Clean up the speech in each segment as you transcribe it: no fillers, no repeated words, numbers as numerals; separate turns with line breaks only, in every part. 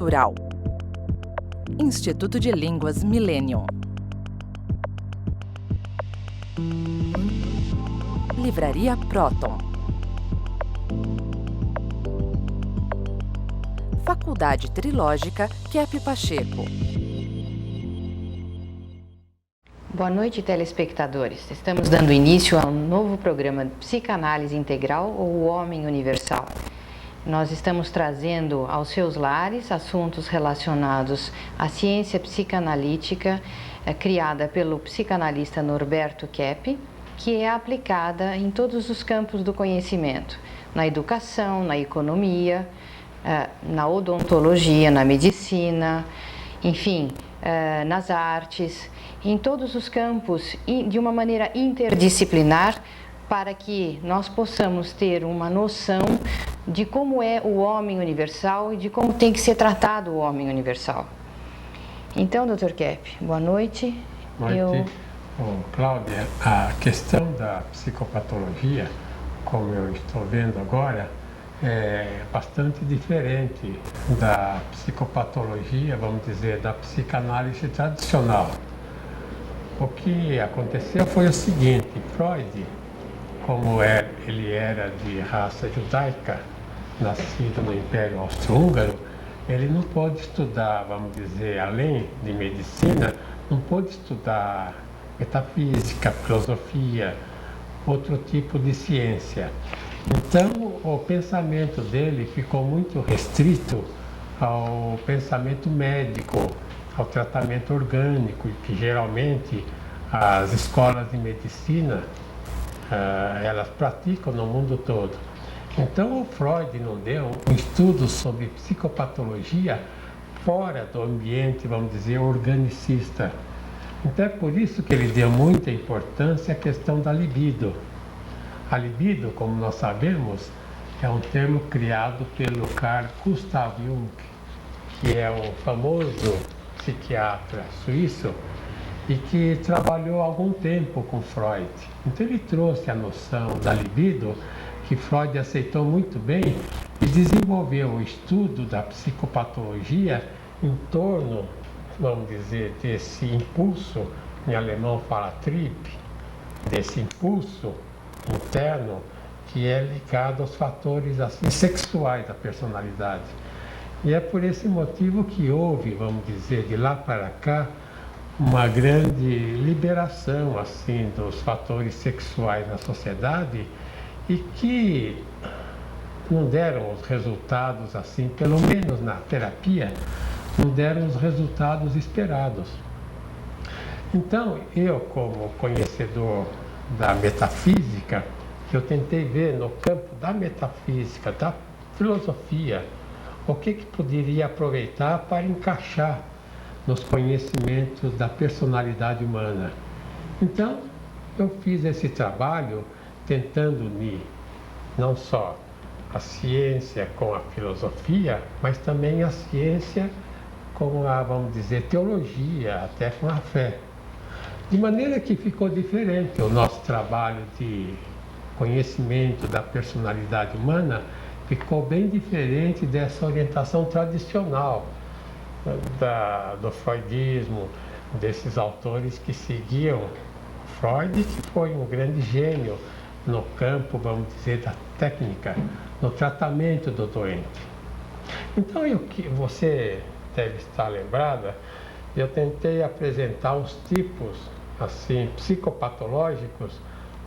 Cultural. Instituto de Línguas Millennium. Livraria Próton. Faculdade Trilógica Kepp Pacheco.
Boa noite, telespectadores. Estamos dando início a um novo programa de Psicanálise Integral ou O Homem Universal. Nós estamos trazendo aos seus lares assuntos relacionados à ciência psicanalítica criada pelo psicanalista Norberto Kepp, que é aplicada em todos os campos do conhecimento, na educação, na economia, na odontologia, na medicina, enfim, nas artes, em todos os campos, de uma maneira interdisciplinar, para que nós possamos ter uma noção de como é o homem universal e de como tem que ser tratado o homem universal. Então, Dr. Kepp, boa noite.
Boa noite. Cláudia, a questão da psicopatologia, como eu estou vendo agora, é bastante diferente da psicopatologia, vamos dizer, da psicanálise tradicional. O que aconteceu foi o seguinte: Freud, como ele era de raça judaica, nascido no Império Austro-Húngaro, ele não pôde estudar, vamos dizer, além de medicina, não pôde estudar metafísica, filosofia, outro tipo de ciência. Então, o pensamento dele ficou muito restrito ao pensamento médico, ao tratamento orgânico, que geralmente as escolas de medicina elas praticam no mundo todo. Então, o Freud não deu um estudo sobre psicopatologia fora do ambiente, vamos dizer, organicista. Então, é por isso que ele deu muita importância à questão da libido. A libido, como nós sabemos, é um termo criado pelo Carl Gustav Jung, que é um famoso psiquiatra suíço e que trabalhou algum tempo com Freud. Então ele trouxe a noção da libido, que Freud aceitou muito bem, e desenvolveu o estudo da psicopatologia em torno, vamos dizer, desse impulso, em alemão fala Trieb, desse impulso interno que é ligado aos fatores assim, sexuais da personalidade. E é por esse motivo que houve, vamos dizer, de lá para cá, uma grande liberação assim dos fatores sexuais na sociedade e que não deram os resultados assim, pelo menos na terapia, não deram os resultados esperados. Então, eu como conhecedor da metafísica, eu tentei ver no campo da metafísica, da filosofia, o que poderia aproveitar para encaixar nos conhecimentos da personalidade humana. Então, eu fiz esse trabalho tentando unir não só a ciência com a filosofia, mas também a ciência com a, vamos dizer, teologia, até com a fé. De maneira que ficou diferente o nosso trabalho de conhecimento da personalidade humana, ficou bem diferente dessa orientação tradicional do freudismo, desses autores que seguiam Freud, que foi um grande gênio no campo, vamos dizer, da técnica, no tratamento do doente. Então, você deve estar lembrada, eu tentei apresentar os tipos assim psicopatológicos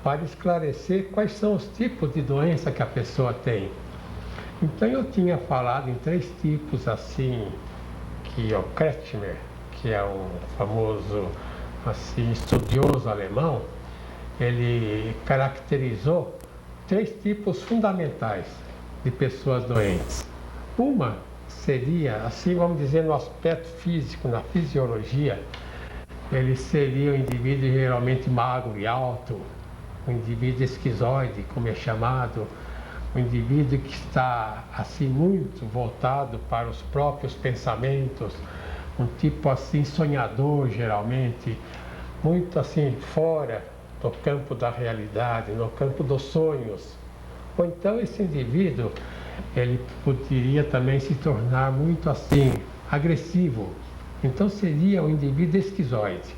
para esclarecer quais são os tipos de doença que a pessoa tem. Então eu tinha falado em 3 tipos assim, que o Kretschmer, que é um famoso assim estudioso alemão, ele caracterizou 3 tipos fundamentais de pessoas doentes. Uma seria, assim vamos dizer, no aspecto físico, na fisiologia, ele seria um indivíduo geralmente magro e alto, um indivíduo esquizoide, como é chamado, um indivíduo que está assim muito voltado para os próprios pensamentos, um tipo assim sonhador geralmente, muito assim fora do campo da realidade, no campo dos sonhos. Ou então esse indivíduo, ele poderia também se tornar muito assim, agressivo. Então seria o indivíduo esquizoide.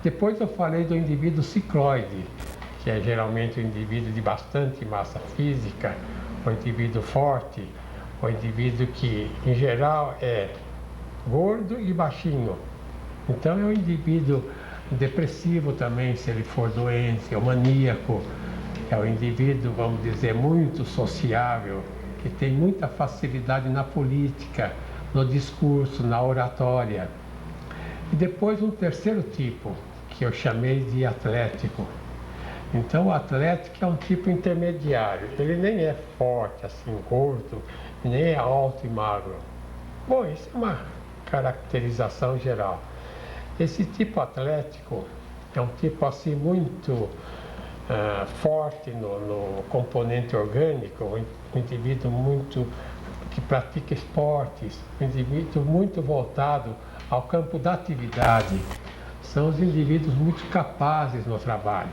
Depois eu falei do indivíduo cicloide, que é geralmente o indivíduo de bastante massa física, o indivíduo forte, o indivíduo que em geral é gordo e baixinho. Então é um indivíduo depressivo também, se ele for doente, é o maníaco, é o indivíduo, vamos dizer, muito sociável, que tem muita facilidade na política, no discurso, na oratória. E depois um terceiro tipo, que eu chamei de atlético. Então o atlético é um tipo intermediário, ele nem é forte, assim, gordo, nem é alto e magro. Bom, isso é uma caracterização geral. Esse tipo atlético é um tipo assim muito forte no componente orgânico, um indivíduo muito que pratica esportes, um indivíduo muito voltado ao campo da atividade. São os indivíduos muito capazes no trabalho.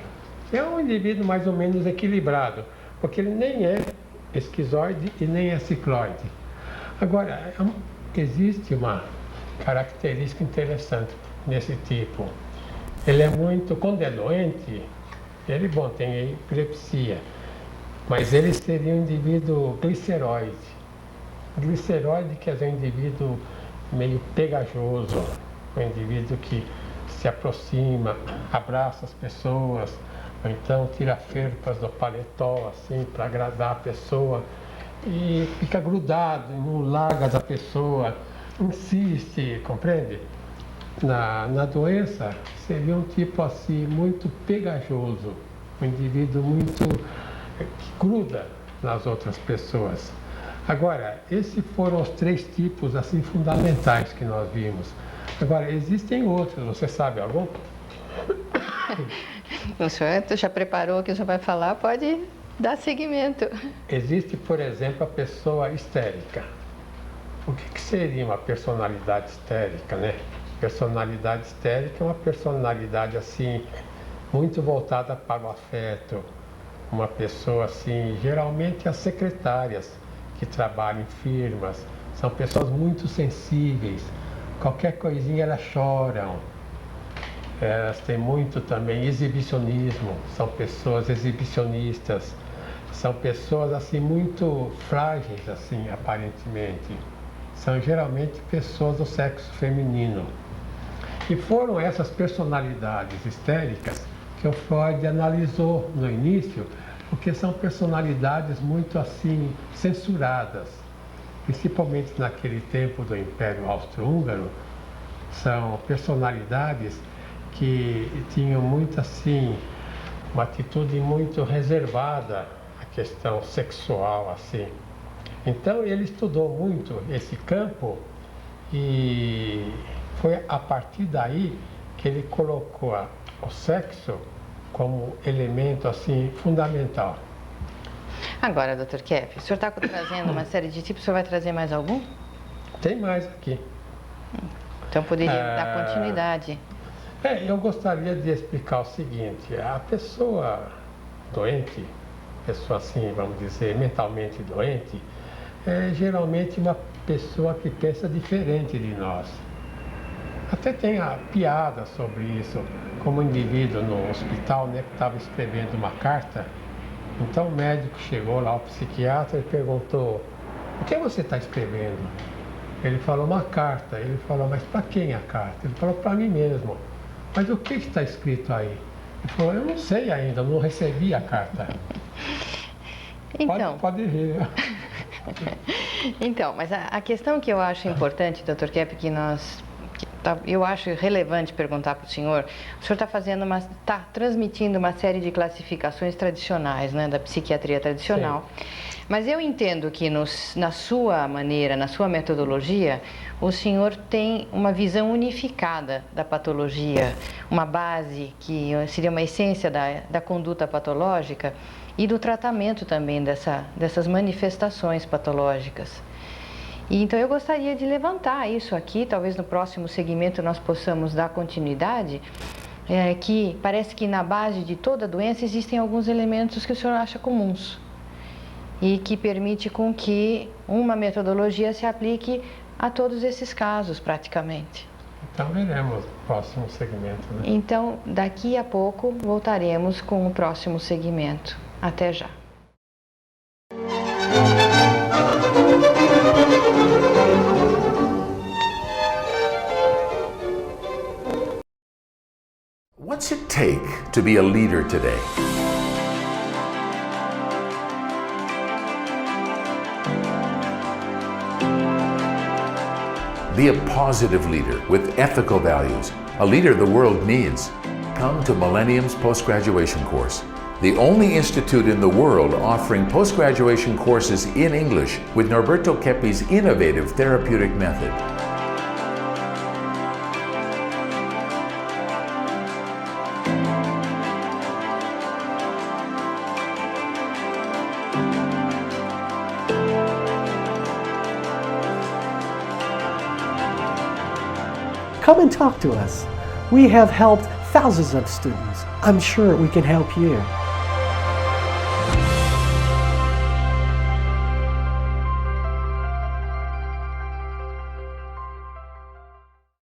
É um indivíduo mais ou menos equilibrado, porque ele nem é esquizoide e nem é cicloide. Agora, existe uma característica interessante nesse tipo. Ele é muito, quando é doente, ele, bom, tem epilepsia, mas ele seria um indivíduo gliceroide. Gliceroide quer dizer um indivíduo meio pegajoso, um indivíduo que se aproxima, abraça as pessoas, ou então tira ferpas do paletó, assim, para agradar a pessoa, e fica grudado, não larga da pessoa, insiste, compreende? Na doença, seria um tipo assim, muito pegajoso, um indivíduo muito que gruda nas outras pessoas. Agora, esses foram os três tipos assim fundamentais que nós vimos. Agora, existem outros, você sabe algum?
O senhor já preparou o que o senhor vai falar, pode dar seguimento.
Existe, por exemplo, a pessoa histérica. O que seria uma personalidade histérica, né? Personalidade histérica é uma personalidade assim, muito voltada para o afeto. Uma pessoa assim, geralmente as secretárias que trabalham em firmas, são pessoas muito sensíveis. Qualquer coisinha elas choram. Elas têm muito também exibicionismo, são pessoas exibicionistas, são pessoas assim muito frágeis assim, aparentemente. São geralmente pessoas do sexo feminino. E foram essas personalidades histéricas que o Freud analisou no início, porque são personalidades muito assim censuradas, principalmente naquele tempo do Império Austro-Húngaro. São personalidades que tinham muito assim uma atitude muito reservada à questão sexual assim. Então ele estudou muito esse campo e foi a partir daí que ele colocou o sexo como elemento assim fundamental.
Agora, Dr. Kepp, o senhor está trazendo uma série de tipos, o senhor vai trazer mais algum?
Tem mais aqui.
Então poderia dar continuidade.
Eu gostaria de explicar o seguinte, a pessoa doente, pessoa assim, vamos dizer, mentalmente doente, é geralmente uma pessoa que pensa diferente de nós. Até tem a piada sobre isso, como um indivíduo no hospital, né, que estava escrevendo uma carta. Então o médico chegou lá, o psiquiatra, e perguntou: o que você está escrevendo? Ele falou: uma carta. Ele falou: mas para quem a carta? Ele falou: para mim mesmo. Mas o que está escrito aí? Ele falou: eu não sei ainda, eu não recebi a carta.
Então,
pode rir.
Então, mas a questão que eu acho importante, Dr. Kepp, eu acho relevante perguntar para o senhor está transmitindo uma série de classificações tradicionais, né, da psiquiatria tradicional. Sim. Mas eu entendo que na sua maneira, na sua metodologia, o senhor tem uma visão unificada da patologia, uma base que seria uma essência da conduta patológica e do tratamento também dessas manifestações patológicas. E então eu gostaria de levantar isso aqui, talvez no próximo segmento nós possamos dar continuidade, que parece que na base de toda doença existem alguns elementos que o senhor acha comuns. e que permite com que uma metodologia se aplique a todos esses casos, praticamente.
Então veremos o próximo segmento, né?
Então, daqui a pouco, voltaremos com o próximo segmento. Até já!
What's it take to be a leader today? Be a positive leader with ethical values, a leader the world needs. Come to Millennium's post-graduation course, the only institute in the world offering post-graduation courses in English with Norberto Keppe's innovative therapeutic method.
Come and talk to us. We have helped thousands of students. I'm sure we can help you.